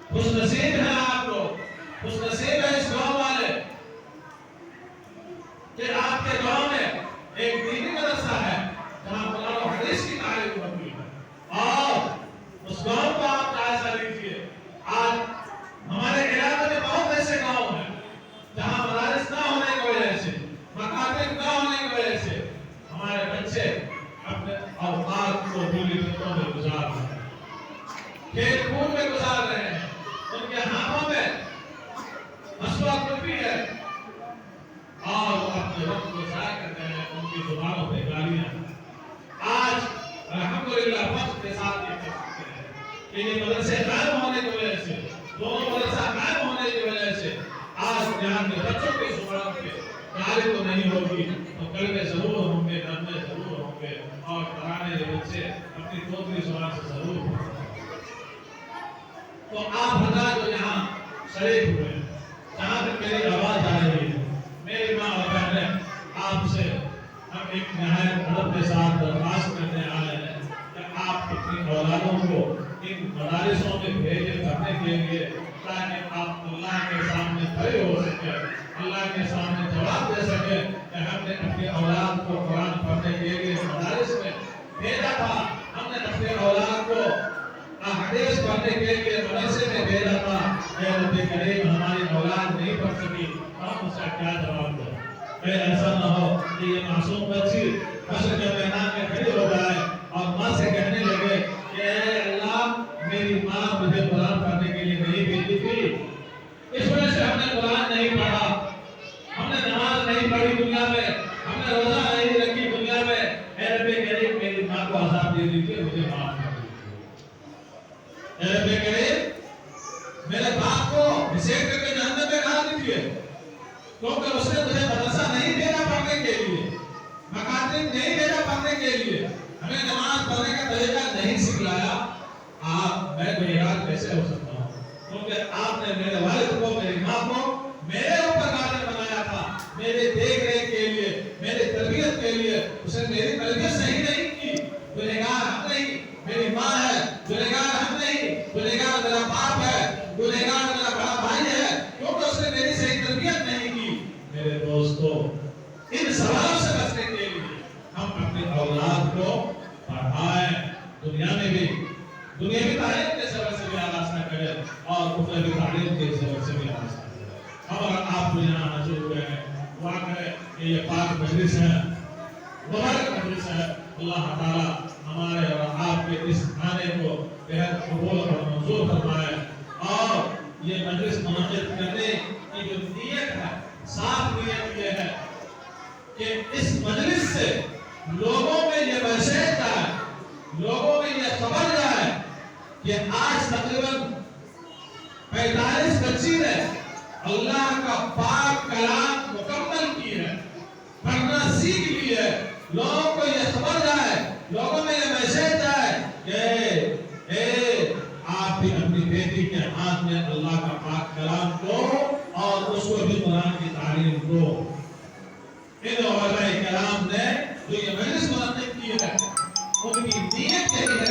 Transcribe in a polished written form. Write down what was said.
خوش نصیب ہیں آپ لوگ، خوش نصیب ہے اس گاؤں والے کہ آپ کے گاؤں میں ایک دینی مدرسہ ہے جہاں قرآن و حدیث کی تعلیم ہوتی ہے، اور اس گاؤں کو آپ جائزہ لیجیے۔ آج ہمارے علاقے میں بہت ایسے گاؤں ہیں جہاں مدارس نہ ہونے کی وجہ سے، مکاتب نہ ہونے کی وجہ سے ہمارے بچے اپنے اوقات کو بھولی باتوں میں گزار رہے ہیں، کھیل کود میں گزار رہے ہیں، ان کے ہاتھوں میں مسوا کلفی ہے اور وہ اپنے وقت کو ضائع کرتے ہیں، ان کی زبانوں پہ گالیاں ہیں۔ آج الحمدللہ فخر کے ساتھ یہ کہہ سکتے ہیں کہ یہ مدرسے قائم ہونے کی وجہ سے، دونوں مدرسہ قائم ہونے کی وجہ سے آج یہاں کے بچوں کی زبان پہ گالی تو نہیں ہوگی تو کلمے ضرور ہوں گے، نغمے ضرور ہوں گے، اور ترانے کے بچے اپنی دوسری زبان سے ضرور ہوں گے۔ تو آپ حضرات جو یہاں شریک ہوئے ہیں، جہاں تک میری آواز آ رہی ہے، میری ماں اور بہنیں، آپ سے ہم ایک نہایت ادب کے ساتھ درخواست کرنے آئے ہیں کہ آپ اپنی اولادوں کو ان مدارسوں میں بھیجے پڑھنے کے لیے، تاکہ آپ اللہ کے سامنے کھڑے ہو سکے، اللہ کے سامنے جواب دے سکے کہ ہم نے اپنی اولاد کو قرآن پڑھنے کے لیے مدارس میں بھیجا تھا، ہم نے اپنے اولاد کو حدیث پڑھنے کے لیے مدرسے میں بھیجا تھا، اے رب کریم ہماری اولاد نہیں پڑھ سکی، ہم اس کا کیا جواب دیں؟ اے ایسا نہ ہو کہ یہ معصوم بچی حشر کے میدان میں کھڑی ہو جائے اور ماں سے کہنے لگے کہ اے اللہ میری ماں مجھے قرآن پڑھنے کے لیے نہیں بھیجی تھی، اس وجہ سے ہم نے قرآن نہیں پڑھا، ہم نے نماز نہیں پڑھی دنیا میں، ہم نے روزہ نہیں رکھی دنیا میں، اے رب کریم میری ماں کو عذاب دے دیجیے، مجھے معاف کر دیجیے۔ اے رب کریم میرے باپ کو گھسیٹ کر کے جہنم میں ڈال دیجیے، کیونکہ اس نے مجھے مدرسہ نہیں بھیجا پڑھنے کے لیے، مکاتب نہیں بھیجا پڑھنے کے لیے، ہمیں نماز پڑھنے کا طریقہ نہیں سکھلایا۔ میں بےحال کیسے ہو سکتا ہوں؟ کیونکہ آپ نے میرے والد کو، میری ماں کو میرے اوپر غالب بنایا تھا، میرے دیکھ ریکھ کے لیے، میری تربیت کے لیے۔ اس نے میری تربیت صحیح نہیں کی، گنہگار ہم نہیں، میری ماں ہے، گنہگار ہم نہیں، گنہگار میرا باپ ہے، گنہگار میرا بڑا بھائی ہے، کیونکہ اس نے میری صحیح تربیت نہیں کی۔ میرے دوستو، ان سوالوں سے بچنے کے لیے ہم اپنی اولاد کو پڑھائیں، دنیا میں بھی، دنیاوی تعلیم کے سبب سے بھی آراستہ کریں اور اخروی تعلیم کے سبب سے بھی آراستہ کریں۔ اور آپ جو یہاں حاضر ہوئے ہیں، دعا کریں کہ یہ پاک مجلس ہے، مبارک مجلس ہے، اللہ تعالیٰ ہمارے اور آپ کے اس کھانے کو بہت قبول اور منظور فرمائے، اور یہ مجلس منعقد کرنے کی جو نیت ہے، صاف نیت یہ ہے کہ اس مجلس سے لوگوں میں یہ میسیج جائے، لوگوں میں یہ خبر جائے کہ آج تقریباً 45 بچی نے اللہ کا پاک کلام مکمل کی ہے، پڑھنا سیکھ لی ہے۔ لوگوں کو یہ خبر جائے، لوگوں میں یہ میسیج جائے کہ آپ بھی اپنی بیٹی کے ہاتھ میں اللہ کا پاک کلام دو اور اس کو بھی قرآن کی تعلیم دو۔ ان علماء کرام نے جو یہ مجلس منعقد کی ہے، ان کی نیت یہی ہے